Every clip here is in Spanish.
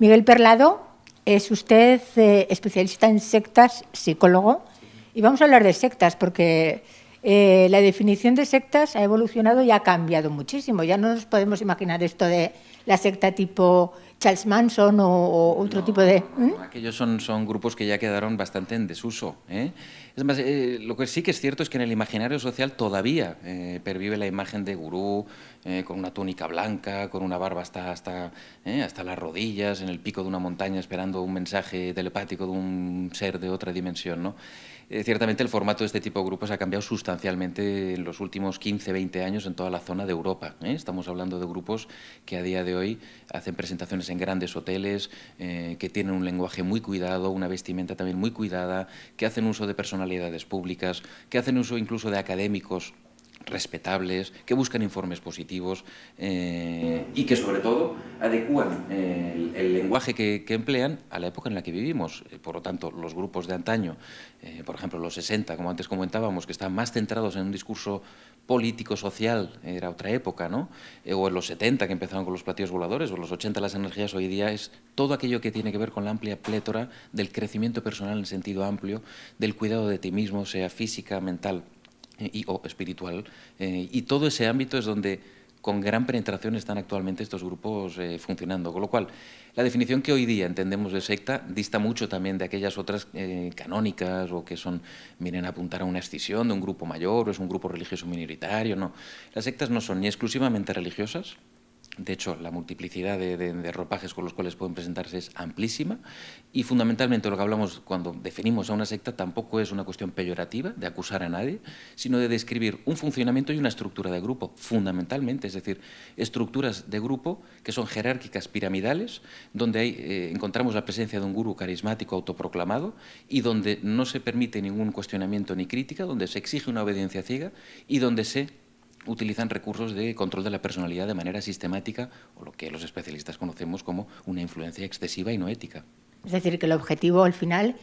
Miguel Perlado, es usted especialista en sectas, psicólogo, y vamos a hablar de sectas porque la definición de sectas ha evolucionado y ha cambiado muchísimo. Ya no nos podemos imaginar esto de la secta tipo Charles Manson o otro tipo de... Aquellos son grupos que ya quedaron bastante en desuso, ¿eh? Es más, lo que sí que es cierto es que en el imaginario social todavía pervive la imagen de gurú con una túnica blanca, con una barba hasta las rodillas, en el pico de una montaña esperando un mensaje telepático de un ser de otra dimensión, ¿no? Ciertamente el formato de este tipo de grupos ha cambiado sustancialmente en los últimos 15, 20 años en toda la zona de Europa, ¿eh? Estamos hablando de grupos que a día de hoy hacen presentaciones en grandes hoteles, que tienen un lenguaje muy cuidado, una vestimenta también muy cuidada, que hacen uso de personalidades públicas, que hacen uso incluso de académicos respetables, que buscan informes positivos y que sobre todo adecúan el lenguaje que emplean a la época en la que vivimos. Por lo tanto, los grupos de antaño, por ejemplo los 60, como antes comentábamos, que están más centrados en un discurso político-social, era otra época, ¿no? O en los 70, que empezaron con los platillos voladores, o en los 80 las energías, hoy día es todo aquello que tiene que ver con la amplia plétora del crecimiento personal en sentido amplio, del cuidado de ti mismo, sea física, mental o espiritual, y todo ese ámbito es donde con gran penetración están actualmente estos grupos funcionando, con lo cual la definición que hoy día entendemos de secta dista mucho también de aquellas otras canónicas o que vienen a apuntar a una escisión de un grupo mayor o es un grupo religioso minoritario, no. Las sectas no son ni exclusivamente religiosas. De hecho, la multiplicidad de ropajes con los cuales pueden presentarse es amplísima y fundamentalmente lo que hablamos cuando definimos a una secta tampoco es una cuestión peyorativa de acusar a nadie, sino de describir un funcionamiento y una estructura de grupo, fundamentalmente, es decir, estructuras de grupo que son jerárquicas piramidales, donde encontramos la presencia de un gurú carismático autoproclamado y donde no se permite ningún cuestionamiento ni crítica, donde se exige una obediencia ciega y donde se utilizan recursos de control de la personalidad de manera sistemática o lo que los especialistas conocemos como una influencia excesiva y no ética. Es decir, que el objetivo al final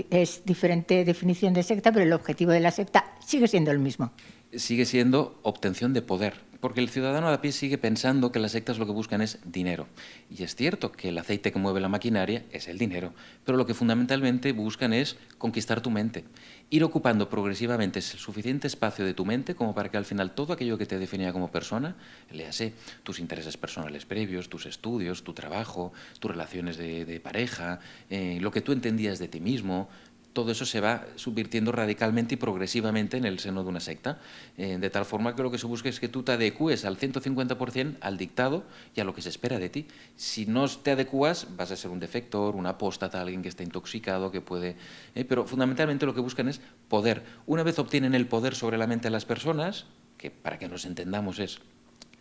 es diferente definición de secta, pero el objetivo de la secta sigue siendo el mismo. Sigue siendo obtención de poder, porque el ciudadano a pie sigue pensando que las sectas lo que buscan es dinero. Y es cierto que el aceite que mueve la maquinaria es el dinero, pero lo que fundamentalmente buscan es conquistar tu mente, ir ocupando progresivamente el suficiente espacio de tu mente como para que al final todo aquello que te definía como persona, léase tus intereses personales previos, tus estudios, tu trabajo, tus relaciones de pareja, lo que tú entendías de ti mismo, todo eso se va subvirtiendo radicalmente y progresivamente en el seno de una secta, de tal forma que lo que se busca es que tú te adecues al 150% al dictado y a lo que se espera de ti. Si no te adecuas, vas a ser un defector, un apóstata, alguien que está intoxicado, que puede... pero fundamentalmente lo que buscan es poder. Una vez obtienen el poder sobre la mente de las personas, que para que nos entendamos es...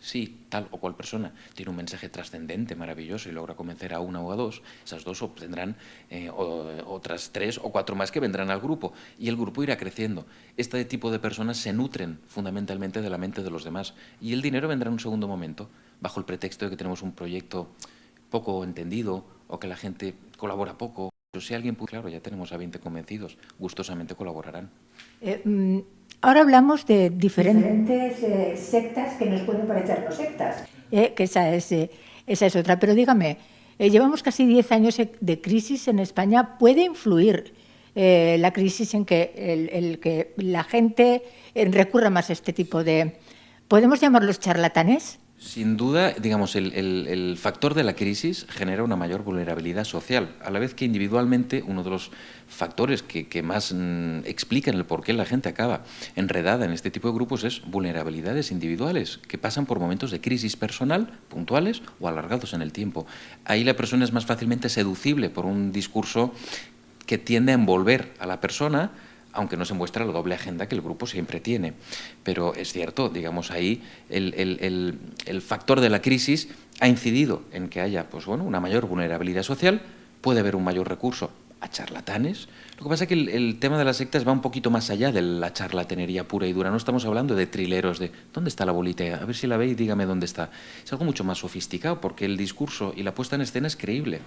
Si tal o cual persona tiene un mensaje trascendente, maravilloso y logra convencer a una o a dos, esas dos obtendrán otras 3 o 4 más que vendrán al grupo y el grupo irá creciendo. Este tipo de personas se nutren fundamentalmente de la mente de los demás y el dinero vendrá en un segundo momento, bajo el pretexto de que tenemos un proyecto poco entendido o que la gente colabora poco. Pero si alguien, pues claro, ya tenemos a 20 convencidos, gustosamente colaborarán. Ahora hablamos de diferentes sectas que nos pueden parecer no sectas, que esa es otra. Pero dígame, llevamos casi 10 años de crisis en España. ¿Puede influir la crisis en que, que la gente recurra más a este tipo de... ¿Podemos llamarlos charlatanes? Sin duda, digamos, el factor de la crisis genera una mayor vulnerabilidad social, a la vez que individualmente uno de los factores que más explican el por qué la gente acaba enredada en este tipo de grupos es vulnerabilidades individuales, que pasan por momentos de crisis personal, puntuales o alargados en el tiempo. Ahí la persona es más fácilmente seducible por un discurso que tiende a envolver a la persona, aunque no se muestra la doble agenda que el grupo siempre tiene. Pero es cierto, digamos, ahí el factor de la crisis ha incidido en que haya pues, bueno, una mayor vulnerabilidad social, puede haber un mayor recurso a charlatanes. Lo que pasa es que el tema de las sectas va un poquito más allá de la charlatanería pura y dura. No estamos hablando de trileros, de ¿dónde está la bolita? A ver si la ve y dígame dónde está. Es algo mucho más sofisticado porque el discurso y la puesta en escena es creíble.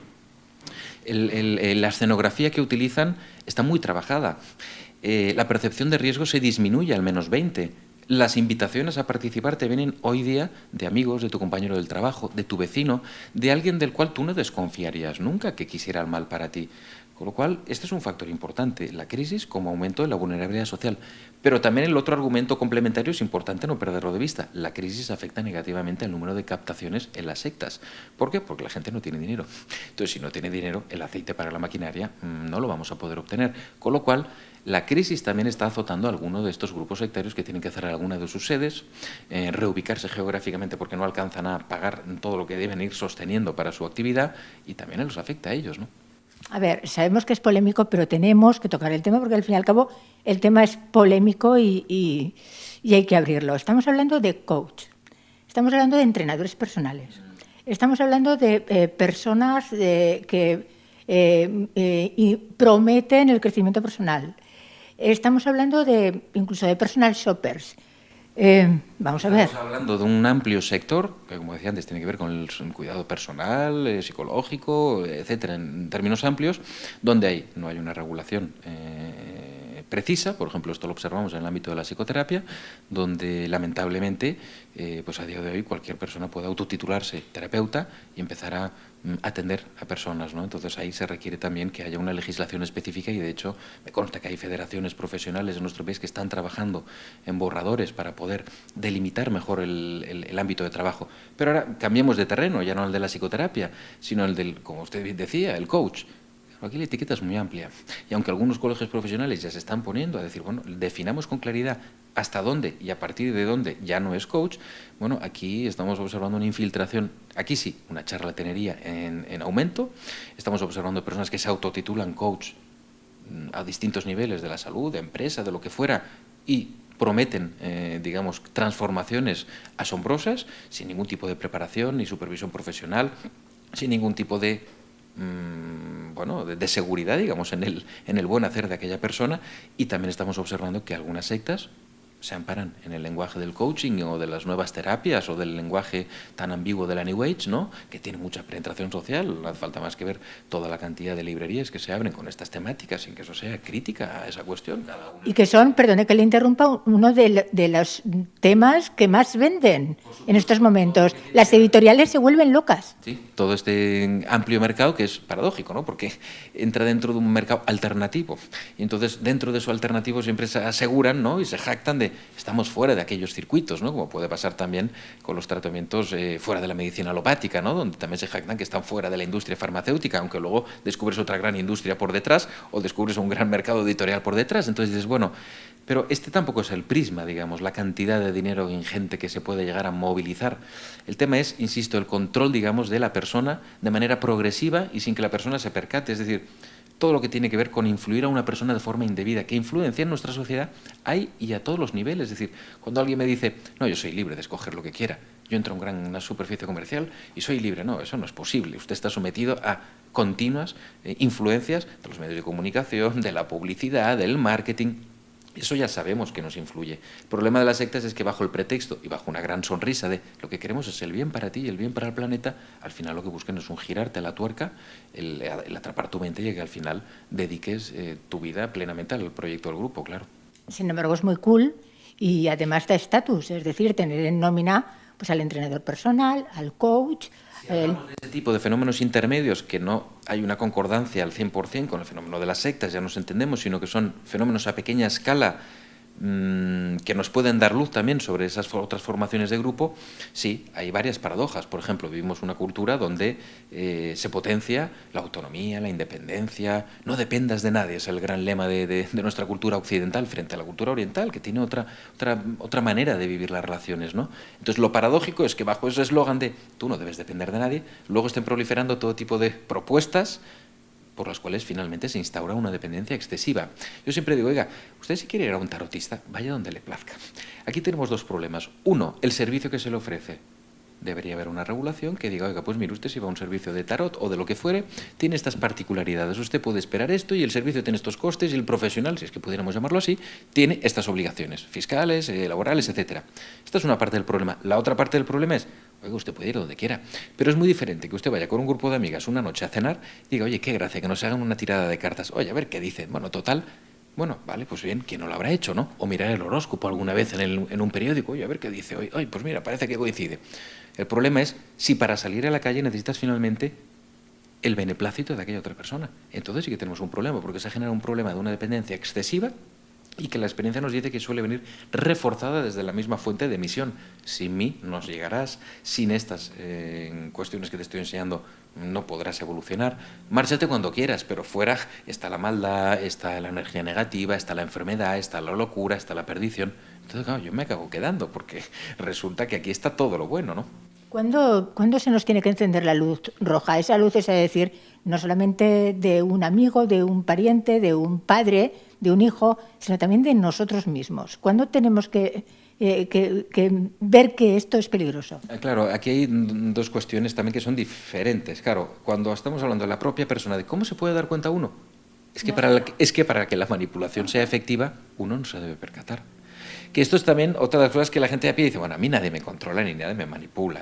La escenografía que utilizan está muy trabajada. La percepción de riesgo se disminuye al menos 20. Las invitaciones a participar te vienen hoy día de amigos, de tu compañero del trabajo, de tu vecino, de alguien del cual tú no desconfiarías nunca que quisiera el mal para ti. Con lo cual, este es un factor importante, la crisis como aumento de la vulnerabilidad social. Pero también el otro argumento complementario es importante no perderlo de vista. La crisis afecta negativamente al número de captaciones en las sectas. ¿Por qué? Porque la gente no tiene dinero. Entonces, si no tiene dinero, el aceite para la maquinaria no lo vamos a poder obtener. Con lo cual, la crisis también está azotando a algunos de estos grupos sectarios que tienen que cerrar alguna de sus sedes, reubicarse geográficamente porque no alcanzan a pagar todo lo que deben ir sosteniendo para su actividad, y también los afecta a ellos, ¿no? A ver, sabemos que es polémico, pero tenemos que tocar el tema porque al fin y al cabo el tema es polémico y hay que abrirlo. Estamos hablando de coach, estamos hablando de entrenadores personales, estamos hablando de personas que prometen el crecimiento personal. Estamos hablando incluso de personal shoppers. Vamos a ver. Estamos hablando de un amplio sector que, como decía antes, tiene que ver con el cuidado personal, psicológico, etcétera, en términos amplios, donde no hay una regulación precisa. Por ejemplo, esto lo observamos en el ámbito de la psicoterapia, donde lamentablemente, pues a día de hoy cualquier persona puede autotitularse terapeuta y empezar a atender a personas, ¿no? Entonces ahí se requiere también que haya una legislación específica, y de hecho me consta que hay federaciones profesionales en nuestro país que están trabajando en borradores para poder delimitar mejor el ámbito de trabajo. Pero ahora cambiemos de terreno, ya no el de la psicoterapia, sino el del, como usted bien decía, el coach. Aquí la etiqueta es muy amplia, y aunque algunos colegios profesionales ya se están poniendo a decir, bueno, definamos con claridad hasta dónde y a partir de dónde ya no es coach, bueno, aquí estamos observando una infiltración, aquí sí, una charlatanería en aumento. Estamos observando personas que se autotitulan coach a distintos niveles de la salud, de empresa, de lo que fuera, y prometen, digamos, transformaciones asombrosas, sin ningún tipo de preparación ni supervisión profesional, sin ningún tipo de de seguridad, digamos, en el buen hacer de aquella persona. Y también estamos observando que algunas sectas se amparan en el lenguaje del coaching o de las nuevas terapias o del lenguaje tan ambiguo de la New Age, ¿no?, que tiene mucha penetración social. No hace falta más que ver toda la cantidad de librerías que se abren con estas temáticas sin que eso sea crítica a esa cuestión. Y que son, perdone que le interrumpa, uno de los temas que más venden en estos momentos. Las editoriales se vuelven locas. Sí, todo este amplio mercado, que es paradójico, ¿no?, porque entra dentro de un mercado alternativo. Y entonces, dentro de su alternativo siempre se aseguran, ¿no?, y se jactan de estamos fuera de aquellos circuitos, ¿no?, como puede pasar también con los tratamientos fuera de la medicina alopática, ¿no?, donde también se jactan que están fuera de la industria farmacéutica, aunque luego descubres otra gran industria por detrás o descubres un gran mercado editorial por detrás. Entonces dices, bueno, pero este tampoco es el prisma, digamos, la cantidad de dinero ingente que se puede llegar a movilizar. El tema es, insisto, el control, digamos, de la persona de manera progresiva y sin que la persona se percate. Es decir, todo lo que tiene que ver con influir a una persona de forma indebida, que influencia en nuestra sociedad, hay y a todos los niveles. Es decir, cuando alguien me dice, no, yo soy libre de escoger lo que quiera, yo entro en una superficie comercial y soy libre, no, eso no es posible. Usted está sometido a continuas influencias de los medios de comunicación, de la publicidad, del marketing. Eso ya sabemos que nos influye. El problema de las sectas es que bajo el pretexto y bajo una gran sonrisa de lo que queremos es el bien para ti y el bien para el planeta, al final lo que buscan es un girarte a la tuerca, el atrapar tu mente y que al final dediques tu vida plenamente al proyecto del grupo, claro. Sin embargo, es muy cool y además da estatus, es decir, tener en nómina pues al entrenador personal, al coach. Si hablamos de ese tipo de fenómenos intermedios, que no hay una concordancia al 100% con el fenómeno de las sectas, ya nos entendemos, sino que son fenómenos a pequeña escala que nos pueden dar luz también sobre esas otras formaciones de grupo, sí, hay varias paradojas. Por ejemplo, vivimos una cultura donde se potencia la autonomía, la independencia, no dependas de nadie, es el gran lema de nuestra cultura occidental frente a la cultura oriental, que tiene otra manera de vivir las relaciones, ¿no? Entonces, lo paradójico es que bajo ese eslogan de tú no debes depender de nadie, luego estén proliferando todo tipo de propuestas por las cuales finalmente se instaura una dependencia excesiva. Yo siempre digo, oiga, usted si quiere ir a un tarotista, vaya donde le plazca. Aquí tenemos dos problemas. Uno, el servicio que se le ofrece. Debería haber una regulación que diga, oiga, pues mire, usted si va a un servicio de tarot o de lo que fuere, tiene estas particularidades. Usted puede esperar esto y el servicio tiene estos costes y el profesional, si es que pudiéramos llamarlo así, tiene estas obligaciones fiscales, laborales, etcétera. Esta es una parte del problema. La otra parte del problema es, oiga, usted puede ir donde quiera, pero es muy diferente que usted vaya con un grupo de amigas una noche a cenar y diga, oye, qué gracia, que nos hagan una tirada de cartas. Oye, a ver qué dicen. Bueno, total, Bueno, vale, pues bien, ¿quién no lo habrá hecho, no? O mirar el horóscopo alguna vez en un periódico, oye, a ver qué dice hoy. Ay, pues mira, parece que coincide. El problema es si para salir a la calle necesitas finalmente el beneplácito de aquella otra persona. Entonces sí que tenemos un problema, porque se genera un problema de una dependencia excesiva y que la experiencia nos dice que suele venir reforzada desde la misma fuente de emisión. Sin mí no llegarás, sin estas cuestiones que te estoy enseñando no podrás evolucionar. Márchate cuando quieras, pero fuera está la maldad, está la energía negativa, está la enfermedad, está la locura, está la perdición. Entonces, claro, yo me acabo quedando, porque resulta que aquí está todo lo bueno, ¿no? ¿Cuándo se nos tiene que encender la luz roja? Esa luz es decir, no solamente de un amigo, de un pariente, de un padre, de un hijo, sino también de nosotros mismos. ¿Cuándo tenemos que ver que esto es peligroso? Claro, aquí hay dos cuestiones también que son diferentes. Claro, cuando estamos hablando de la propia persona, de cómo se puede dar cuenta uno, es que para que la manipulación sea efectiva, uno no se debe percatar. Que esto es también otra de las cosas que la gente de a pie dice, bueno, a mí nadie me controla ni nadie me manipula.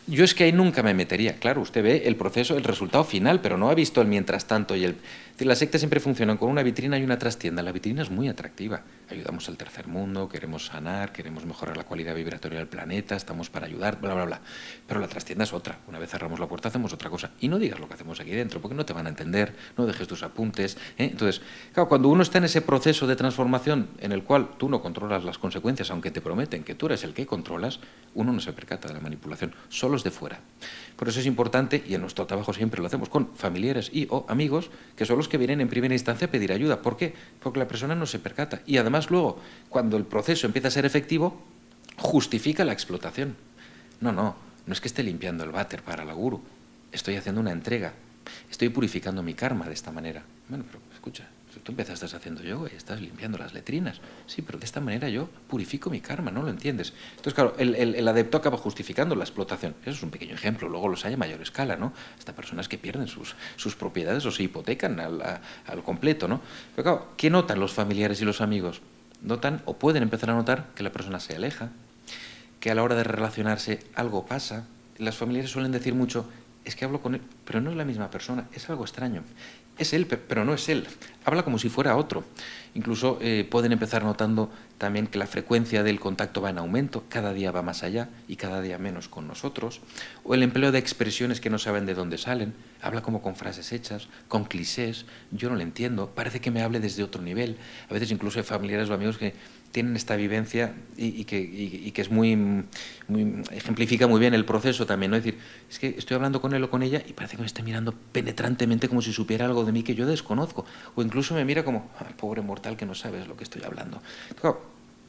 Yo es que ahí nunca me metería. Claro, usted ve el proceso, el resultado final, pero no ha visto el mientras tanto y el... Las sectas siempre funcionan con una vitrina y una trastienda. La vitrina es muy atractiva. Ayudamos al tercer mundo, queremos sanar, queremos mejorar la calidad vibratoria del planeta, estamos para ayudar, bla, bla, bla. Pero la trastienda es otra. Una vez cerramos la puerta hacemos otra cosa. Y no digas lo que hacemos aquí dentro, porque no te van a entender, no dejes tus apuntes. Entonces, claro, cuando uno está en ese proceso de transformación en el cual tú no controlas las consecuencias, aunque te prometen que tú eres el que controlas, uno no se percata de la manipulación, solo es de fuera. Por eso es importante, y en nuestro trabajo siempre lo hacemos con familiares y o amigos, que son los que vienen en primera instancia a pedir ayuda. ¿Por qué? Porque la persona no se percata. Y además luego, cuando el proceso empieza a ser efectivo, justifica la explotación. No es que esté limpiando el váter para la guru, estoy haciendo una entrega, estoy purificando mi karma de esta manera. Bueno, pero escucha, si tú empezaste haciendo yoga y estás limpiando las letrinas, sí, pero de esta manera yo purifico mi karma, no lo entiendes. Entonces, claro, el adepto acaba justificando la explotación. Eso es un pequeño ejemplo, luego los hay a mayor escala, ¿no? Hasta personas que pierden sus propiedades o se hipotecan al completo, ¿no? Pero claro, ¿qué notan los familiares y los amigos? Notan o pueden empezar a notar que la persona se aleja, que a la hora de relacionarse algo pasa. Las familiares suelen decir mucho, es que hablo con él, pero no es la misma persona, es algo extraño. Es él, pero no es él. Habla como si fuera otro. Incluso pueden empezar notando también que la frecuencia del contacto va en aumento, cada día va más allá y cada día menos con nosotros. O el empleo de expresiones que no saben de dónde salen. Habla como con frases hechas, con clichés. Yo no le entiendo, parece que me hable desde otro nivel. A veces incluso hay familiares o amigos que tienen esta vivencia y que es ejemplifica muy bien el proceso también, ¿no? Es decir, es que estoy hablando con él o con ella y parece que me está mirando penetrantemente como si supiera algo de mí que yo desconozco, o incluso me mira como, pobre mortal que no sabes lo que estoy hablando. Claro,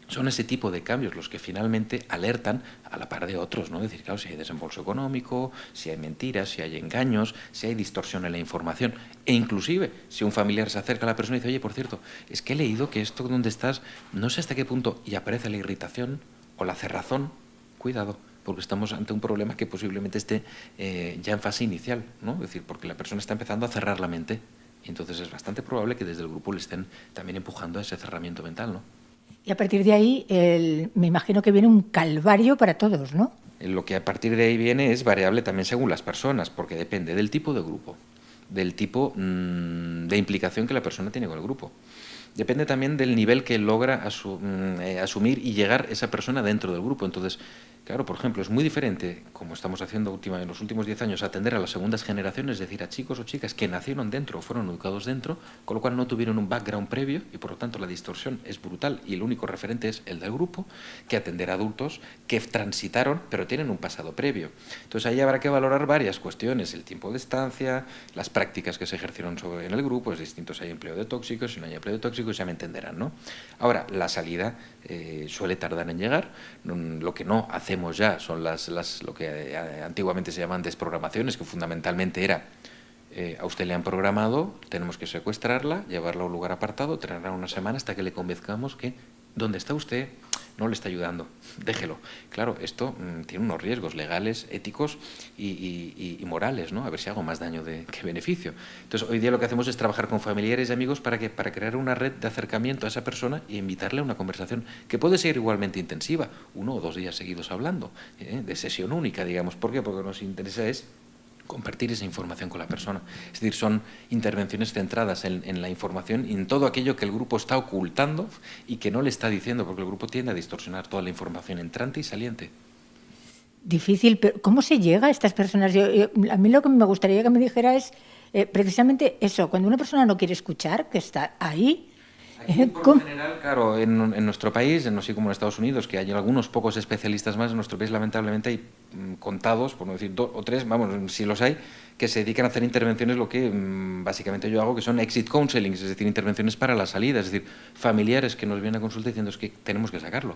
son ese tipo de cambios los que finalmente alertan a la par de otros, ¿no? Es decir, claro, si hay desembolso económico, si hay mentiras, si hay engaños, si hay distorsión en la información, e inclusive si un familiar se acerca a la persona y dice, oye, por cierto, es que he leído que esto donde estás, no sé hasta qué punto, y aparece la irritación o la cerrazón, cuidado, porque estamos ante un problema que posiblemente esté ya en fase inicial, ¿no? Es decir, porque la persona está empezando a cerrar la mente, y entonces es bastante probable que desde el grupo le estén también empujando a ese cerramiento mental, ¿no? Y a partir de ahí, me imagino que viene un calvario para todos, ¿no? Lo que a partir de ahí viene es variable también según las personas, porque depende del tipo de grupo, del tipo de implicación que la persona tiene con el grupo. Depende también del nivel que logra asumir y llegar esa persona dentro del grupo. Entonces, claro, por ejemplo, es muy diferente, como estamos haciendo en los últimos 10 años, atender a las segundas generaciones, es decir, a chicos o chicas que nacieron dentro o fueron educados dentro, con lo cual no tuvieron un background previo y por lo tanto la distorsión es brutal y el único referente es el del grupo, que atender a adultos que transitaron pero tienen un pasado previo. Entonces ahí habrá que valorar varias cuestiones, el tiempo de estancia, las prácticas que se ejercieron en el grupo, es distinto si hay empleo de tóxicos, si no hay empleo de tóxicos, ya me entenderán, ¿no? Ahora, la salida suele tardar en llegar, lo que no hacemos ya son lo que antiguamente se llaman desprogramaciones, que fundamentalmente era a usted le han programado, tenemos que secuestrarla, llevarla a un lugar apartado, tenerla una semana hasta que le convenzcamos que donde está usted no le está ayudando, déjelo. Claro, esto tiene unos riesgos legales, éticos y morales, ¿no? A ver si hago más daño que beneficio. Entonces, hoy día lo que hacemos es trabajar con familiares y amigos para crear una red de acercamiento a esa persona y invitarle a una conversación que puede ser igualmente intensiva, 1 o 2 días seguidos hablando, de sesión única, digamos. ¿Por qué? Porque lo que nos interesa es compartir esa información con la persona. Es decir, son intervenciones centradas en la información y en todo aquello que el grupo está ocultando y que no le está diciendo, porque el grupo tiende a distorsionar toda la información entrante y saliente. Difícil, pero ¿cómo se llega a estas personas? A mí lo que me gustaría que me dijera es precisamente eso, cuando una persona no quiere escuchar, que está ahí. Por lo general, claro, en nuestro país, no sé como en Estados Unidos, que hay algunos pocos especialistas más, en nuestro país lamentablemente hay contados, por no decir 2 o 3, vamos, si los hay, que se dedican a hacer intervenciones, lo que básicamente yo hago, que son exit counseling, es decir, intervenciones para la salida, es decir, familiares que nos vienen a consulta diciendo es que tenemos que sacarlo.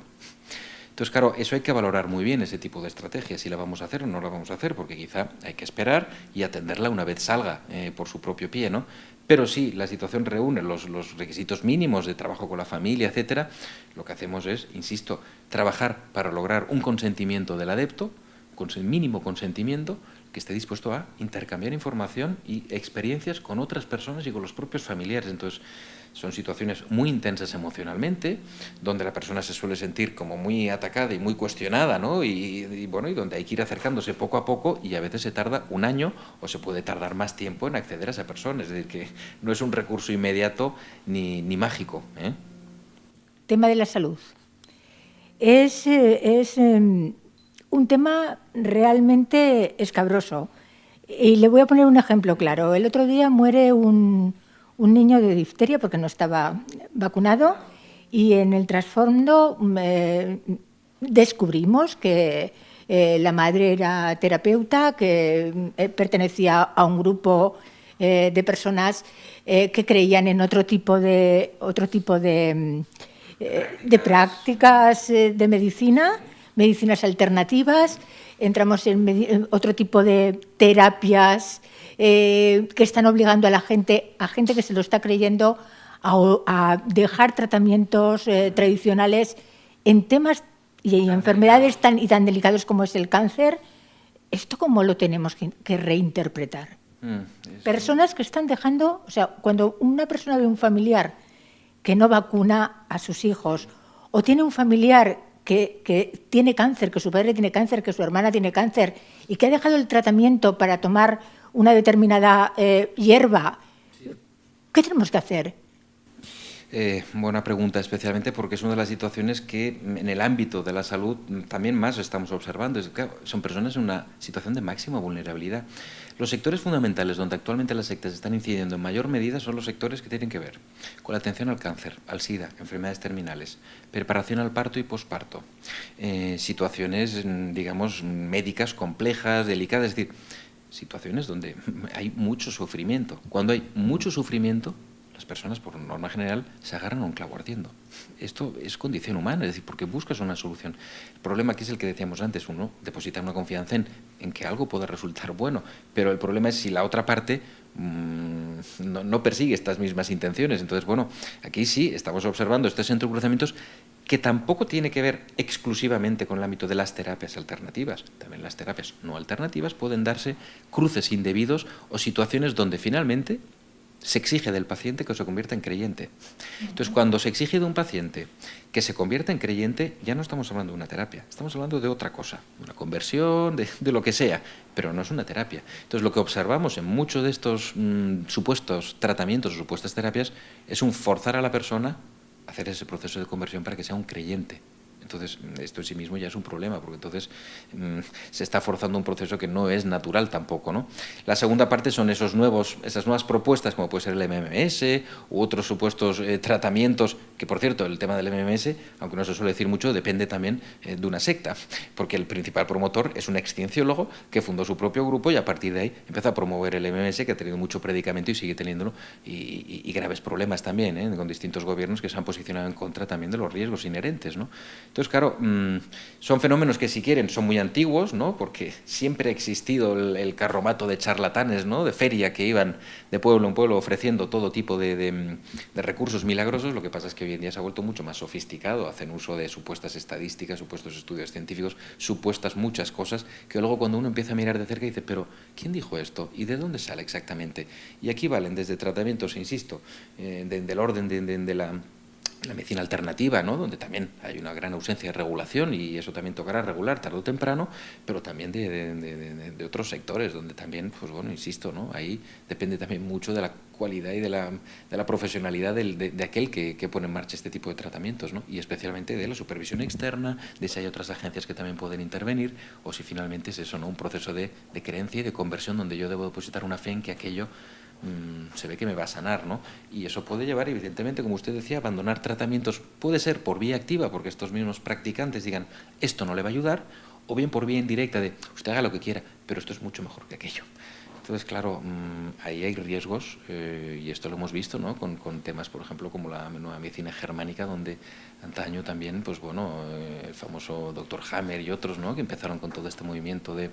Entonces, claro, eso hay que valorar muy bien, ese tipo de estrategia, si la vamos a hacer o no la vamos a hacer, porque quizá hay que esperar y atenderla una vez salga por su propio pie, ¿no? Pero si la situación reúne los requisitos mínimos de trabajo con la familia, etcétera, lo que hacemos es, insisto, trabajar para lograr un consentimiento del adepto, con el mínimo consentimiento, que esté dispuesto a intercambiar información y experiencias con otras personas y con los propios familiares. Entonces, son situaciones muy intensas emocionalmente, donde la persona se suele sentir como muy atacada y muy cuestionada, ¿no? Bueno, y donde hay que ir acercándose poco a poco y a veces se tarda un año o se puede tardar más tiempo en acceder a esa persona. Es decir, que no es un recurso inmediato ni mágico, ¿eh? Tema de la salud. Es un tema realmente escabroso. Y le voy a poner un ejemplo claro. El otro día muere un niño de difteria porque no estaba vacunado y en el trasfondo descubrimos que la madre era terapeuta, que pertenecía a un grupo de personas que creían en otro tipo de prácticas de medicinas alternativas. Entramos en otro tipo de terapias que están obligando a gente que se lo está creyendo a dejar tratamientos tradicionales en temas y enfermedades tan delicados como es el cáncer. ¿Esto cómo lo tenemos que reinterpretar? Personas que están dejando, o sea, cuando una persona ve un familiar que no vacuna a sus hijos o tiene un familiar que tiene cáncer, que su padre tiene cáncer, que su hermana tiene cáncer y que ha dejado el tratamiento para tomar una determinada hierba, ¿qué tenemos que hacer? Buena pregunta, especialmente porque es una de las situaciones que en el ámbito de la salud también más estamos observando. Claro, son personas en una situación de máxima vulnerabilidad. Los sectores fundamentales donde actualmente las sectas están incidiendo en mayor medida son los sectores que tienen que ver con la atención al cáncer, al SIDA, enfermedades terminales, preparación al parto y posparto, situaciones, digamos, médicas complejas, delicadas, es decir, situaciones donde hay mucho sufrimiento. Cuando hay mucho sufrimiento, las personas, por norma general, se agarran a un clavo ardiendo. Esto es condición humana, es decir, porque buscas una solución. El problema aquí es el que decíamos antes, uno deposita una confianza en que algo pueda resultar bueno, pero el problema es si la otra parte no persigue estas mismas intenciones. Entonces, bueno, aquí sí estamos observando estos entrecruzamientos que tampoco tiene que ver exclusivamente con el ámbito de las terapias alternativas. También las terapias no alternativas pueden darse cruces indebidos o situaciones donde finalmente se exige del paciente que se convierta en creyente. Entonces, cuando se exige de un paciente que se convierta en creyente, ya no estamos hablando de una terapia, estamos hablando de otra cosa, una conversión, de lo que sea, pero no es una terapia. Entonces, lo que observamos en muchos de estos supuestos tratamientos o supuestas terapias es un forzar a la persona a hacer ese proceso de conversión para que sea un creyente. Entonces, esto en sí mismo ya es un problema, porque entonces se está forzando un proceso que no es natural tampoco, ¿no? La segunda parte son esas nuevas propuestas, como puede ser el MMS u otros supuestos tratamientos, que por cierto, el tema del MMS, aunque no se suele decir mucho, depende también de una secta, porque el principal promotor es un excienciólogo que fundó su propio grupo y a partir de ahí empezó a promover el MMS, que ha tenido mucho predicamento y sigue teniéndolo, y graves problemas también, con distintos gobiernos que se han posicionado en contra también de los riesgos inherentes, ¿no? Entonces, claro, son fenómenos que si quieren son muy antiguos, ¿no? Porque siempre ha existido el carromato de charlatanes, ¿no? De feria que iban de pueblo en pueblo ofreciendo todo tipo de recursos milagrosos. Lo que pasa es que hoy en día se ha vuelto mucho más sofisticado, hacen uso de supuestas estadísticas, supuestos estudios científicos, supuestas muchas cosas, que luego cuando uno empieza a mirar de cerca dice, pero ¿quién dijo esto? ¿Y de dónde sale exactamente? Y aquí valen desde tratamientos, insisto, del orden de la la medicina alternativa, ¿no? Donde también hay una gran ausencia de regulación y eso también tocará regular tarde o temprano, pero también de otros sectores donde también, pues bueno, insisto, ¿no? Ahí depende también mucho de la cualidad y de la profesionalidad de aquel que pone en marcha este tipo de tratamientos, ¿no? Y especialmente de la supervisión externa, de si hay otras agencias que también pueden intervenir o si finalmente es eso, ¿no? Un proceso de creencia y de conversión donde yo debo depositar una fe en que aquello se ve que me va a sanar, ¿no? Y eso puede llevar, evidentemente, como usted decía, a abandonar tratamientos, puede ser por vía activa, porque estos mismos practicantes digan, esto no le va a ayudar, o bien por vía indirecta de, usted haga lo que quiera, pero esto es mucho mejor que aquello. Entonces, claro, ahí hay riesgos, y esto lo hemos visto, ¿no? Con temas, por ejemplo, como la nueva medicina germánica, donde antaño también, pues bueno, el famoso doctor Hammer y otros, ¿no? Que empezaron con todo este movimiento de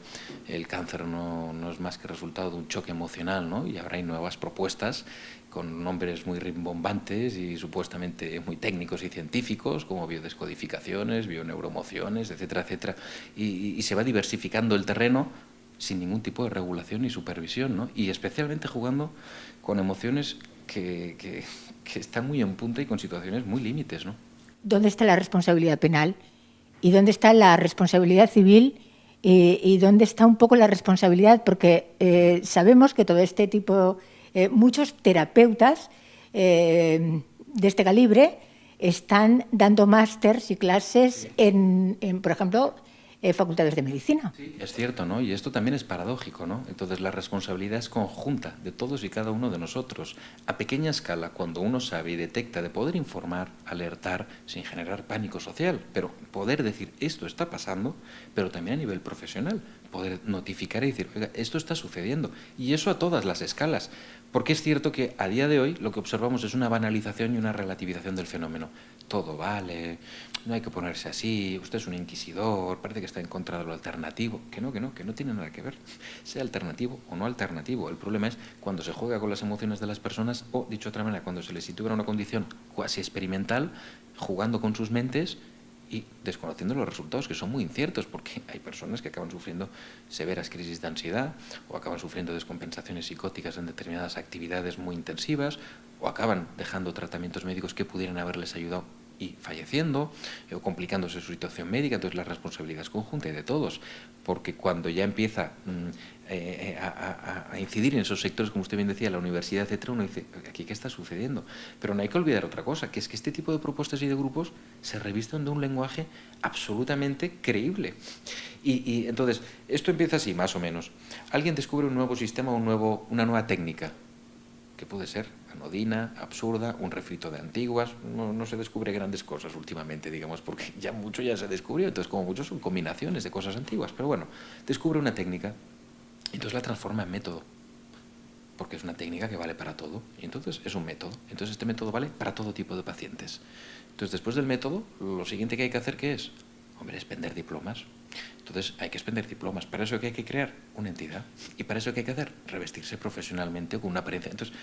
el cáncer no es más que resultado de un choque emocional, ¿no? Y ahora hay nuevas propuestas con nombres muy rimbombantes y supuestamente muy técnicos y científicos, como biodescodificaciones, bioneuromociones, etcétera, etcétera. Y se va diversificando el terreno sin ningún tipo de regulación ni supervisión, ¿no? Y especialmente jugando con emociones que están muy en punta y con situaciones muy límites, ¿no? ¿Dónde está la responsabilidad penal? ¿Y dónde está la responsabilidad civil? ¿Y dónde está un poco la responsabilidad? Porque sabemos que todo este tipo, muchos terapeutas de este calibre están dando másters y clases en, por ejemplo, facultades de medicina. Sí, es cierto, ¿no? Y esto también es paradójico, ¿no? Entonces la responsabilidad es conjunta de todos y cada uno de nosotros. A pequeña escala, cuando uno sabe y detecta, de poder informar, alertar, sin generar pánico social, pero poder decir, esto está pasando, pero también a nivel profesional, poder notificar y decir, oiga, esto está sucediendo. Y eso a todas las escalas. Porque es cierto que a día de hoy lo que observamos es una banalización y una relativización del fenómeno. Todo vale, no hay que ponerse así, usted es un inquisidor, parece que está en contra de lo alternativo. Que no tiene nada que ver, sea alternativo o no alternativo. El problema es cuando se juega con las emociones de las personas o, dicho de otra manera, cuando se les sitúa en una condición cuasi experimental, jugando con sus mentes y desconociendo los resultados, que son muy inciertos, porque hay personas que acaban sufriendo severas crisis de ansiedad o acaban sufriendo descompensaciones psicóticas en determinadas actividades muy intensivas o acaban dejando tratamientos médicos que pudieran haberles ayudado y falleciendo o complicándose su situación médica. Entonces la responsabilidad es conjunta y de todos, porque cuando ya empieza a incidir en esos sectores, como usted bien decía, la universidad, etcétera, uno dice, ¿aquí qué está sucediendo? Pero no hay que olvidar otra cosa, que es que este tipo de propuestas y de grupos se revisten de un lenguaje absolutamente creíble. Y entonces, esto empieza así, más o menos. Alguien descubre un nuevo sistema, una nueva técnica, que puede ser anodina, absurda, un refrito de antiguas. No se descubre grandes cosas últimamente, digamos, porque ya mucho ya se descubrió, entonces como mucho son combinaciones de cosas antiguas, pero bueno, descubre una técnica y entonces la transforma en método, porque es una técnica que vale para todo, y entonces es un método, entonces este método vale para todo tipo de pacientes. Entonces después del método, lo siguiente que hay que hacer, ¿qué es? Hombre, es vender diplomas. Entonces hay que expender diplomas. ¿Para eso qué hay que crear? Una entidad. ¿Y para eso qué hay que hacer? Revestirse profesionalmente con una apariencia. Entonces,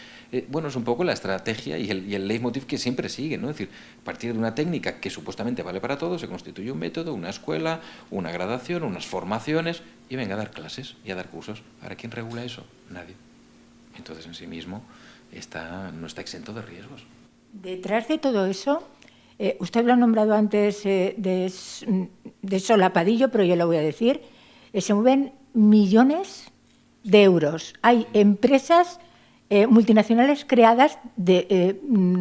bueno, es un poco la estrategia y el leitmotiv que siempre sigue, ¿no? Es decir, a partir de una técnica que supuestamente vale para todo, se constituye un método, una escuela, una gradación, unas formaciones, y venga a dar clases y a dar cursos. Ahora, ¿quién regula eso? Nadie. Entonces, en sí mismo, no está exento de riesgos. Detrás de todo eso, usted lo ha nombrado antes de solapadillo, pero yo lo voy a decir, se mueven millones de euros. Hay empresas multinacionales creadas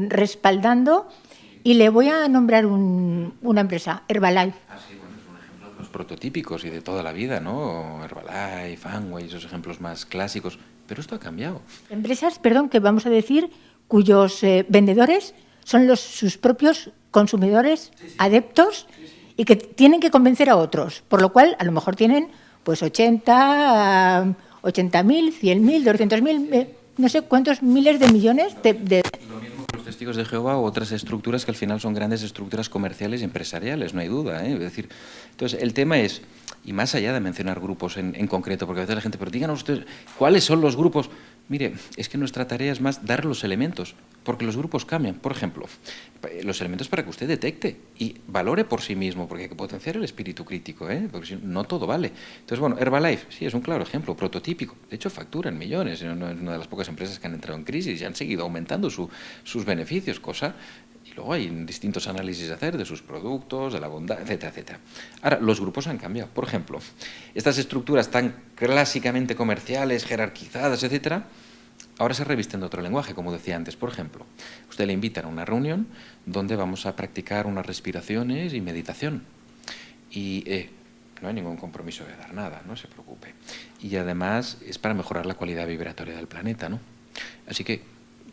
respaldando, y le voy a nombrar una empresa, Herbalife. Sí, bueno, es un ejemplo de los prototípicos y de toda la vida, ¿no? Herbalife, Amway, esos ejemplos más clásicos. Pero esto ha cambiado. Empresas, perdón, que vamos a decir, cuyos vendedores son sus propios consumidores adeptos y que tienen que convencer a otros, por lo cual a lo mejor tienen pues 80.000, 100.000, 200.000, no sé cuántos miles de millones de... Lo mismo que los testigos de Jehová o otras estructuras que al final son grandes estructuras comerciales y empresariales, no hay duda, ¿eh? Es decir, entonces el tema es, y más allá de mencionar grupos en concreto, porque a veces la gente, pero díganos ustedes, ¿cuáles son los grupos? Mire, es que nuestra tarea es más dar los elementos, porque los grupos cambian. Por ejemplo, los elementos para que usted detecte y valore por sí mismo, porque hay que potenciar el espíritu crítico, porque si no todo vale. Entonces, bueno, Herbalife, sí, es un claro ejemplo, prototípico. De hecho, facturan millones, es una de las pocas empresas que han entrado en crisis y han seguido aumentando sus beneficios, cosa Y luego hay distintos análisis a hacer de sus productos, de la bondad, etcétera, etcétera. Ahora, los grupos han cambiado. Por ejemplo, estas estructuras tan clásicamente comerciales, jerarquizadas, etcétera, ahora se revisten de otro lenguaje, como decía antes. Por ejemplo, usted le invitan a una reunión donde vamos a practicar unas respiraciones y meditación. Y no hay ningún compromiso de dar nada, no se preocupe. Y además es para mejorar la calidad vibratoria del planeta, ¿no? Así que,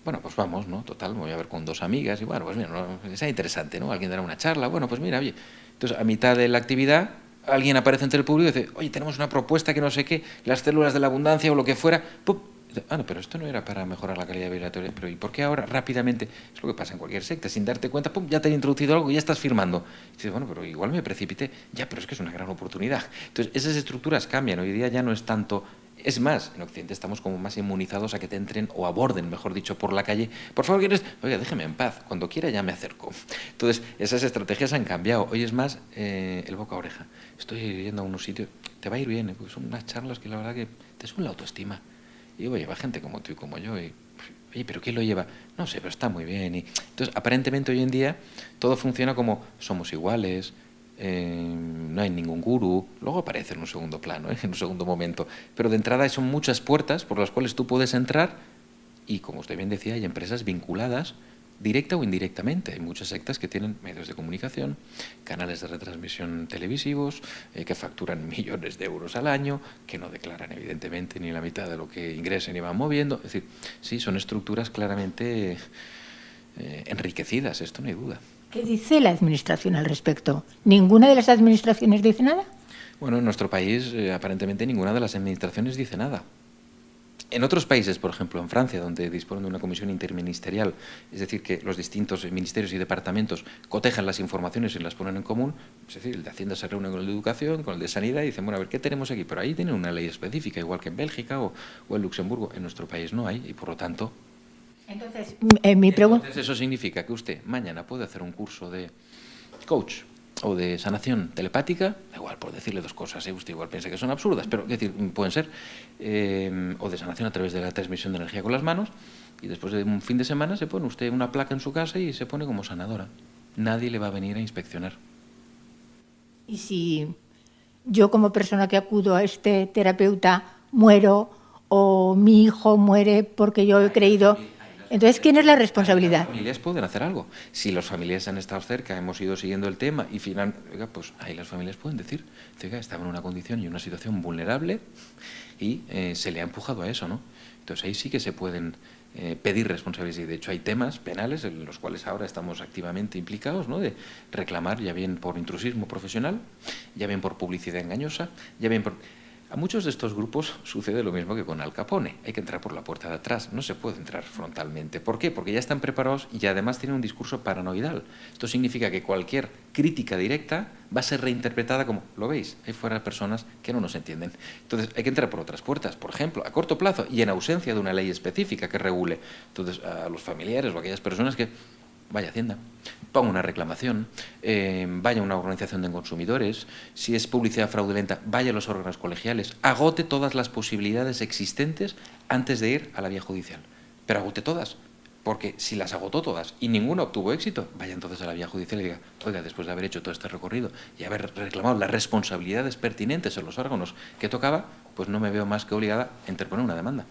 bueno, pues vamos, ¿no? Total, me voy a ver con 2 amigas y bueno, pues mira, ¿no? Sea interesante, ¿no? Alguien dará una charla, bueno, pues mira, oye. Entonces, a mitad de la actividad, alguien aparece entre el público y dice, oye, tenemos una propuesta que no sé qué, las células de la abundancia o lo que fuera, ¡pum! No, pero esto no era para mejorar la calidad vibratoria. Pero ¿y por qué ahora rápidamente? Es lo que pasa en cualquier secta, sin darte cuenta, pum, ya te han introducido algo y ya estás firmando. Y dices, bueno, pero igual me precipité. Ya, pero es que es una gran oportunidad. Entonces, esas estructuras cambian. Hoy día ya no es tanto. Es más, en Occidente estamos como más inmunizados a que te entren o aborden, mejor dicho, por la calle. Por favor, ¿quieres? Oiga, déjeme en paz. Cuando quiera ya me acerco. Entonces, esas estrategias han cambiado. Hoy es más el boca a oreja. Estoy yendo a unos sitios, te va a ir bien, porque son unas charlas que la verdad que te suben la autoestima. Y oye, va gente como tú y como yo, y, oye, ¿pero quién lo lleva? No sé, pero está muy bien. Y, entonces, aparentemente hoy en día todo funciona como somos iguales, no hay ningún gurú, luego aparece en un segundo plano, en un segundo momento. Pero de entrada son muchas puertas por las cuales tú puedes entrar y, como usted bien decía, hay empresas vinculadas directa o indirectamente. Hay muchas sectas que tienen medios de comunicación, canales de retransmisión televisivos, que facturan millones de euros al año, que no declaran evidentemente ni la mitad de lo que ingresan y van moviendo. Es decir, sí, son estructuras claramente enriquecidas, esto no hay duda. ¿Qué dice la Administración al respecto? ¿Ninguna de las administraciones dice nada? Bueno, en nuestro país aparentemente ninguna de las administraciones dice nada. En otros países, por ejemplo, en Francia, donde disponen de una comisión interministerial, es decir, que los distintos ministerios y departamentos cotejan las informaciones y las ponen en común, es decir, el de Hacienda se reúne con el de Educación, con el de Sanidad y dicen, bueno, a ver, ¿qué tenemos aquí? Pero ahí tienen una ley específica, igual que en Bélgica o en Luxemburgo. En nuestro país no hay y, por lo tanto... Entonces, mi pregunta... Entonces, eso significa que usted mañana puede hacer un curso de coach o de sanación telepática, igual por decirle 2 cosas, usted igual piensa que son absurdas, pero es decir, pueden ser, o de sanación a través de la transmisión de energía con las manos, y después de un fin de semana se pone usted una placa en su casa y se pone como sanadora. Nadie le va a venir a inspeccionar. Y si yo como persona que acudo a este terapeuta muero o mi hijo muere porque yo he creído... Entonces, ¿quién es la responsabilidad? Las familias pueden hacer algo. Si los familiares han estado cerca, hemos ido siguiendo el tema y finalmente, pues ahí las familias pueden decir, oiga, estaba en una condición y una situación vulnerable y se le ha empujado a eso, ¿no? Entonces ahí sí que se pueden pedir responsabilidades. Y de hecho hay temas penales en los cuales ahora estamos activamente implicados, ¿no? De reclamar, ya bien por intrusismo profesional, ya bien por publicidad engañosa, ya bien por... A muchos de estos grupos sucede lo mismo que con Al Capone. Hay que entrar por la puerta de atrás, no se puede entrar frontalmente. ¿Por qué? Porque ya están preparados y además tienen un discurso paranoidal. Esto significa que cualquier crítica directa va a ser reinterpretada como, ¿lo veis? Hay fuera personas que no nos entienden. Entonces hay que entrar por otras puertas, por ejemplo, a corto plazo y en ausencia de una ley específica que regule. Entonces a los familiares o a aquellas personas que... Vaya a Hacienda, ponga una reclamación, vaya a una organización de consumidores, si es publicidad fraudulenta, vaya a los órganos colegiales, agote todas las posibilidades existentes antes de ir a la vía judicial. Pero agote todas, porque si las agotó todas y ninguna obtuvo éxito, vaya entonces a la vía judicial y diga, oiga, después de haber hecho todo este recorrido y haber reclamado las responsabilidades pertinentes en los órganos que tocaba, pues no me veo más que obligada a interponer una demanda.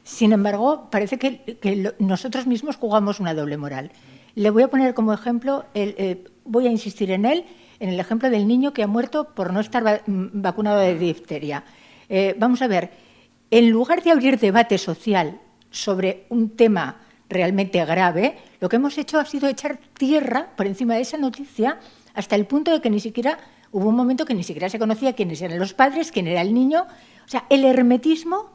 Sin embargo, parece que nosotros mismos jugamos una doble moral. Le voy a poner como ejemplo, voy a insistir en el ejemplo del niño que ha muerto por no estar vacunado de difteria. Vamos a ver, en lugar de abrir debate social sobre un tema realmente grave, lo que hemos hecho ha sido echar tierra por encima de esa noticia hasta el punto de que ni siquiera, hubo un momento que ni siquiera se conocía quiénes eran los padres, quién era el niño. O sea, el hermetismo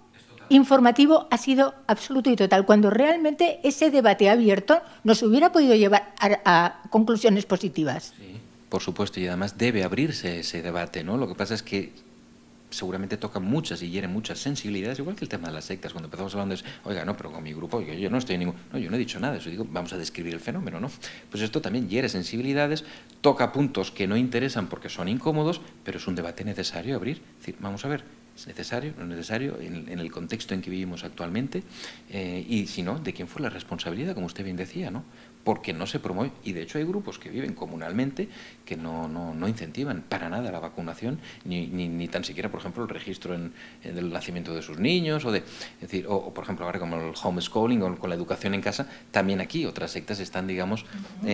informativo ha sido absoluto y total, cuando realmente ese debate abierto nos hubiera podido llevar a conclusiones positivas. Sí, por supuesto, y además debe abrirse ese debate, ¿no? Lo que pasa es que seguramente toca muchas y hiere muchas sensibilidades, igual que el tema de las sectas. Cuando empezamos hablando es, oiga, no, pero con mi grupo, yo no estoy en ningún... No, yo no he dicho nada, eso digo, vamos a describir el fenómeno, ¿no? Pues esto también hiere sensibilidades, toca puntos que no interesan porque son incómodos, pero es un debate necesario abrir. Es decir, vamos a ver, ¿Es necesario? ¿No es necesario? En el contexto en que vivimos actualmente. Y si no, ¿de quién fue la responsabilidad, como usted bien decía, ¿no? Porque no se promueve. Y de hecho hay grupos que viven comunalmente que no incentivan para nada la vacunación, ni tan siquiera, por ejemplo, el registro en el nacimiento de sus niños, es decir, o por ejemplo, ahora como el homeschooling o con la educación en casa, también aquí otras sectas están, digamos,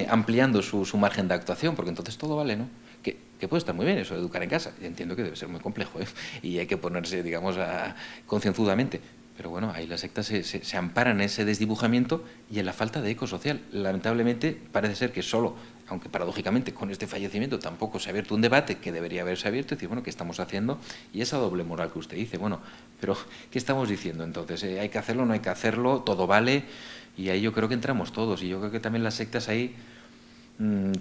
ampliando su margen de actuación, porque entonces todo vale, ¿no? Que puede estar muy bien eso de educar en casa. Y entiendo que debe ser muy complejo, ¿eh? Y hay que ponerse, digamos, concienzudamente. Pero bueno, ahí las sectas se amparan en ese desdibujamiento y en la falta de eco social. Lamentablemente parece ser que solo, aunque paradójicamente con este fallecimiento tampoco se ha abierto un debate que debería haberse abierto, y decir, bueno, ¿qué estamos haciendo? Y esa doble moral que usted dice, bueno, pero ¿qué estamos diciendo entonces? ¿Hay que hacerlo, no hay que hacerlo? ¿Todo vale? Y ahí yo creo que entramos todos, y yo creo que también las sectas ahí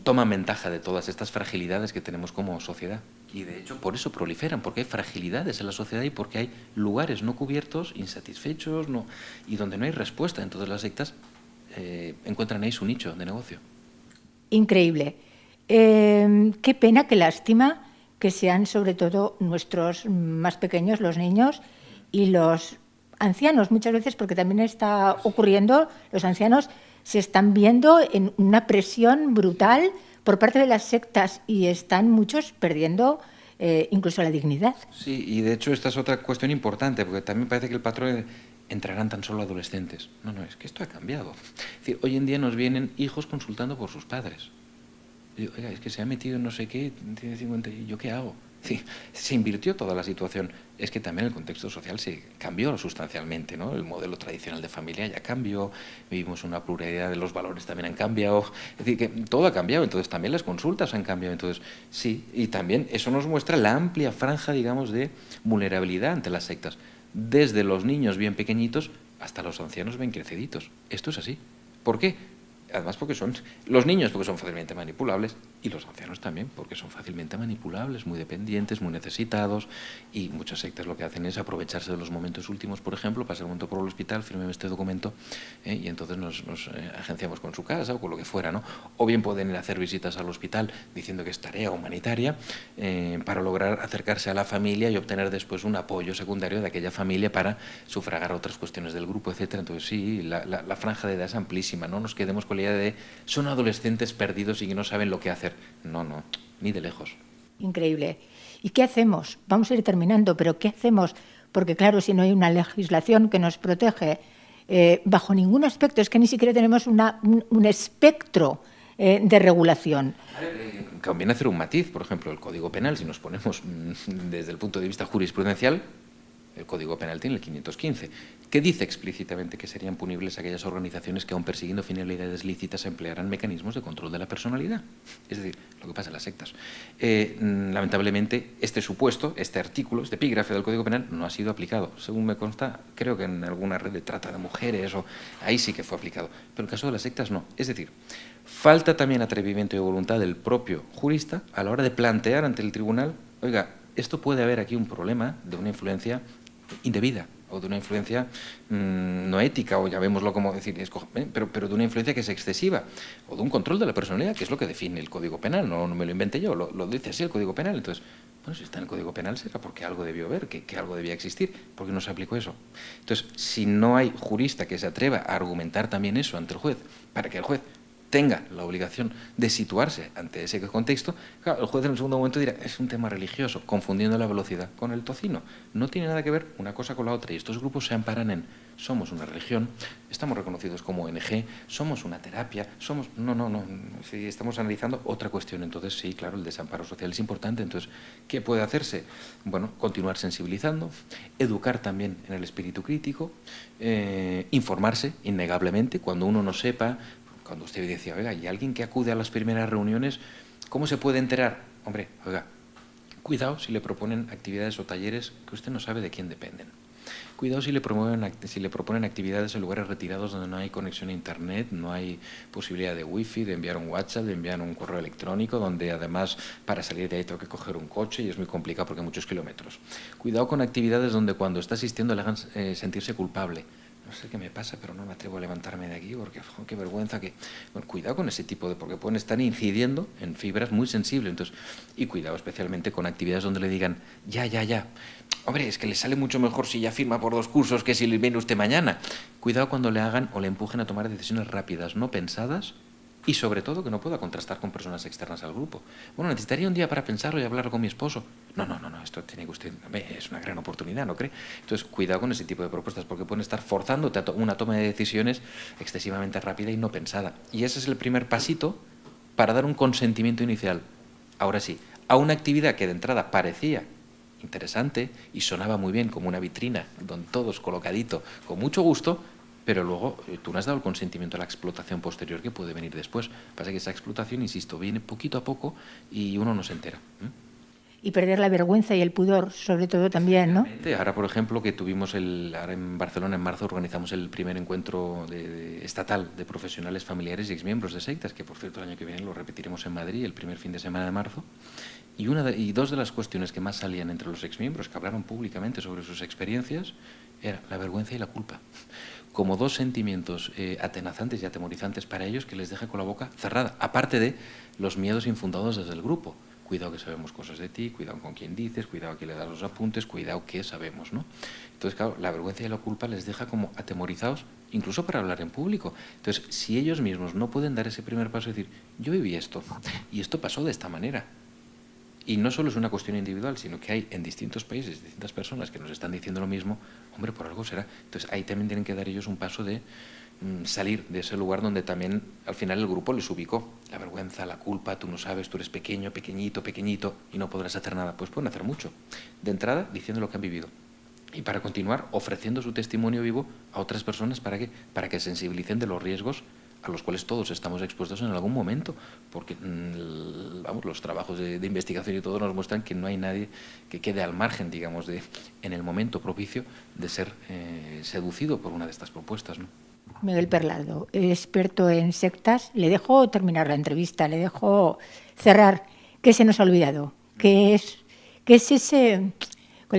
toman ventaja de todas estas fragilidades que tenemos como sociedad. Y de hecho por eso proliferan, porque hay fragilidades en la sociedad y porque hay lugares no cubiertos, insatisfechos, y donde no hay respuesta. Entonces las sectas encuentran ahí su nicho de negocio. Increíble. Qué pena, qué lástima que sean sobre todo nuestros más pequeños, los niños y los ancianos, muchas veces, porque también está ocurriendo, los ancianos se están viendo en una presión brutal por parte de las sectas y están muchos perdiendo incluso la dignidad. Sí, y de hecho esta es otra cuestión importante, porque también parece que el patrón entrarán tan solo adolescentes. No, es que esto ha cambiado. Es decir, hoy en día nos vienen hijos consultando por sus padres. Y digo, oiga, es que se ha metido en no sé qué, tiene 50, ¿y yo qué hago? Sí, se invirtió toda la situación. Es que también el contexto social se cambió sustancialmente, ¿no? El modelo tradicional de familia ya cambió, vivimos una pluralidad de los valores también han cambiado. Es decir, que todo ha cambiado, entonces también las consultas han cambiado. Entonces, sí, y también eso nos muestra la amplia franja, digamos, de vulnerabilidad ante las sectas. Desde los niños bien pequeñitos hasta los ancianos bien creciditos. Esto es así. ¿Por qué? Además porque son los niños porque son fácilmente manipulables y los ancianos también porque son fácilmente manipulables, muy dependientes, muy necesitados, y muchas sectas lo que hacen es aprovecharse de los momentos últimos, por ejemplo, pasar un momento por el hospital, firme este documento y entonces nos agenciamos con su casa o con lo que fuera, ¿no? O bien pueden ir a hacer visitas al hospital diciendo que es tarea humanitaria para lograr acercarse a la familia y obtener después un apoyo secundario de aquella familia para sufragar otras cuestiones del grupo, etcétera. Entonces sí, la franja de edad es amplísima, no nos quedemos con la idea de son adolescentes perdidos y que no saben lo que hacer. No, ni de lejos. Increíble. ¿Y qué hacemos? Vamos a ir terminando, pero ¿qué hacemos? Porque claro, si no hay una legislación que nos protege bajo ningún aspecto, es que ni siquiera tenemos un espectro de regulación. Conviene hacer un matiz, por ejemplo, el Código Penal, si nos ponemos desde el punto de vista jurisprudencial, el Código Penal tiene el 515, que dice explícitamente que serían punibles aquellas organizaciones que, aun persiguiendo finalidades lícitas, emplearán mecanismos de control de la personalidad. Es decir, lo que pasa en las sectas. Lamentablemente, este supuesto, este artículo, este epígrafe del Código Penal no ha sido aplicado. Según me consta, creo que en alguna red de trata de mujeres, ahí sí que fue aplicado. Pero en el caso de las sectas no. Es decir, falta también atrevimiento y voluntad del propio jurista a la hora de plantear ante el tribunal, oiga, esto puede haber aquí un problema de una influencia indebida o de una influencia no ética, o llamémoslo como decir, pero de una influencia que es excesiva, o de un control de la personalidad, que es lo que define el Código Penal, no me lo inventé yo, lo dice así el Código Penal. Entonces, bueno, si está en el Código Penal será porque algo debió haber, que algo debía existir, porque no se aplicó eso. Entonces, si no hay jurista que se atreva a argumentar también eso ante el juez, para que el juez tenga la obligación de situarse ante ese contexto, claro, el juez en el segundo momento dirá, es un tema religioso, confundiendo la velocidad con el tocino. No tiene nada que ver una cosa con la otra, y estos grupos se amparan en, somos una religión, estamos reconocidos como ONG, somos una terapia, somos... No, si estamos analizando otra cuestión. Entonces sí, claro, el desamparo social es importante. Entonces, ¿qué puede hacerse? Bueno, continuar sensibilizando, educar también en el espíritu crítico, informarse, innegablemente, cuando uno no sepa. Cuando usted decía, oiga, ¿y alguien que acude a las primeras reuniones, cómo se puede enterar? Hombre, oiga, cuidado si le proponen actividades o talleres que usted no sabe de quién dependen. Cuidado si le proponen actividades en lugares retirados donde no hay conexión a Internet, no hay posibilidad de wifi, de enviar un WhatsApp, de enviar un correo electrónico, donde además para salir de ahí tengo que coger un coche y es muy complicado porque hay muchos kilómetros. Cuidado con actividades donde cuando está asistiendo le hagan sentirse culpable. No sé qué me pasa, pero no me atrevo a levantarme de aquí porque qué vergüenza que... Bueno, cuidado con ese tipo de... porque pueden estar incidiendo en fibras muy sensibles. Entonces, y cuidado especialmente con actividades donde le digan, ya, Hombre, es que le sale mucho mejor si ya firma por 2 cursos que si le viene usted mañana. Cuidado cuando le hagan o le empujen a tomar decisiones rápidas, no pensadas, y sobre todo que no pueda contrastar con personas externas al grupo. Bueno, necesitaría un día para pensarlo y hablarlo con mi esposo. No, esto tiene que usted... Es una gran oportunidad, ¿no cree? Entonces, cuidado con ese tipo de propuestas, porque pueden estar forzándote a una toma de decisiones excesivamente rápida y no pensada. Y ese es el primer pasito para dar un consentimiento inicial. Ahora sí, a una actividad que de entrada parecía interesante y sonaba muy bien como una vitrina, donde todos colocadito, con mucho gusto, pero luego tú no has dado el consentimiento a la explotación posterior que puede venir después. Pasa que esa explotación, insisto, viene poquito a poco y uno no se entera. Y perder la vergüenza y el pudor, sobre todo también, ¿no? Ahora, por ejemplo, que tuvimos ahora en Barcelona, en marzo, organizamos el primer encuentro estatal de profesionales familiares y exmiembros de sectas, que por cierto el año que viene lo repetiremos en Madrid, el primer fin de semana de marzo. Y dos de las cuestiones que más salían entre los exmiembros, que hablaron públicamente sobre sus experiencias, era la vergüenza y la culpa, como 2 sentimientos atenazantes y atemorizantes para ellos que les deja con la boca cerrada, aparte de los miedos infundados desde el grupo. Cuidado que sabemos cosas de ti, cuidado con quién dices, cuidado que le das los apuntes, cuidado que sabemos, ¿no? Entonces, claro, la vergüenza y la culpa les deja como atemorizados, incluso para hablar en público. Entonces, si ellos mismos no pueden dar ese primer paso y decir, yo viví esto, y esto pasó de esta manera, y no solo es una cuestión individual, sino que hay en distintos países, distintas personas que nos están diciendo lo mismo, hombre, por algo será. Entonces, ahí también tienen que dar ellos un paso de salir de ese lugar donde también al final el grupo les ubicó. La vergüenza, la culpa, tú no sabes, tú eres pequeño, pequeñito y no podrás hacer nada. Pues pueden hacer mucho. De entrada, diciendo lo que han vivido. Y para continuar, ofreciendo su testimonio vivo a otras personas para que sensibilicen de los riesgos a los cuales todos estamos expuestos en algún momento, porque vamos, los trabajos de investigación y todo nos muestran que no hay nadie que quede al margen, digamos, en el momento propicio de ser seducido por una de estas propuestas, ¿no? Miguel Perlado, experto en sectas, le dejo terminar la entrevista, le dejo cerrar. ¿Qué se nos ha olvidado? ¿Cuál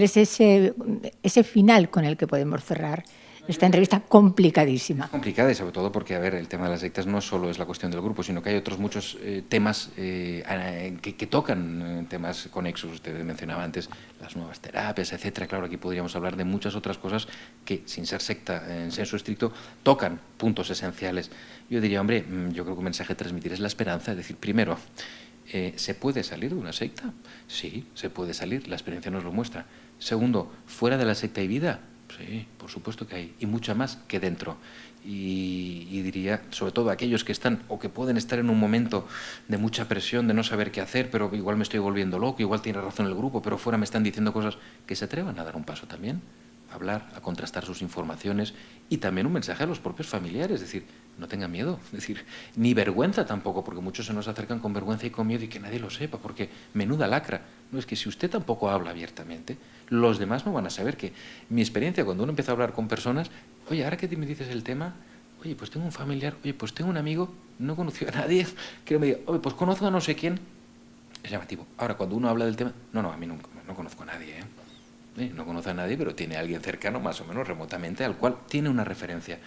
es ese final con el que podemos cerrar esta entrevista complicadísima? Complicada y sobre todo porque, a ver, el tema de las sectas no solo es la cuestión del grupo, sino que hay otros muchos temas que tocan temas conexos. Usted mencionaba antes las nuevas terapias, etcétera. Claro, aquí podríamos hablar de muchas otras cosas que, sin ser secta en senso estricto, tocan puntos esenciales. Yo diría, hombre, yo creo que un mensaje a transmitir es la esperanza. Es decir, primero, ¿se puede salir de una secta? Sí, se puede salir, la experiencia nos lo muestra. Segundo, ¿fuera de la secta hay vida? Sí, por supuesto que hay, y mucha más que dentro. Y diría, sobre todo aquellos que están o que pueden estar en un momento de mucha presión, de no saber qué hacer, pero igual me estoy volviendo loco, igual tiene razón el grupo, pero fuera me están diciendo cosas, que se atrevan a dar un paso también, a hablar, a contrastar sus informaciones y también un mensaje a los propios familiares, es decir, no tengan miedo, es decir, ni vergüenza tampoco, porque muchos se nos acercan con vergüenza y con miedo y que nadie lo sepa, porque menuda lacra. No, es que si usted tampoco habla abiertamente, los demás no van a saber que mi experiencia cuando uno empieza a hablar con personas, oye, ahora que me dices el tema, oye, pues tengo un familiar, oye, pues tengo un amigo, no conoció a nadie, que me diga, oye, pues conozco a no sé quién, es llamativo. Ahora, cuando uno habla del tema, no, a mí nunca, no conozco a nadie, no conoce a nadie, pero tiene a alguien cercano, más o menos remotamente, al cual tiene una referencia.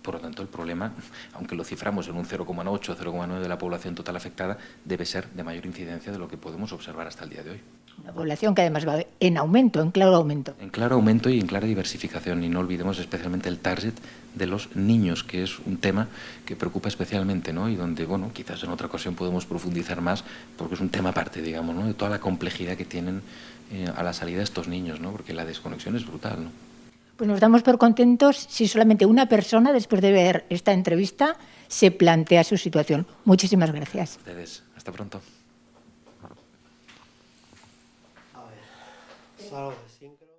Por lo tanto, el problema, aunque lo ciframos en un 0,8 o 0,9 de la población total afectada, debe ser de mayor incidencia de lo que podemos observar hasta el día de hoy. Una población que además va en aumento, en claro aumento. En claro aumento y en clara diversificación. Y no olvidemos especialmente el target de los niños, que es un tema que preocupa especialmente, ¿no? Y donde, bueno, quizás en otra ocasión podemos profundizar más, porque es un tema aparte, digamos, ¿no? De toda la complejidad que tienen a la salida estos niños, ¿no? Porque la desconexión es brutal, ¿no? Pues nos damos por contentos si solamente una persona, después de ver esta entrevista, se plantea su situación. Muchísimas gracias. Ustedes, hasta pronto. A ver, salgo de sincro.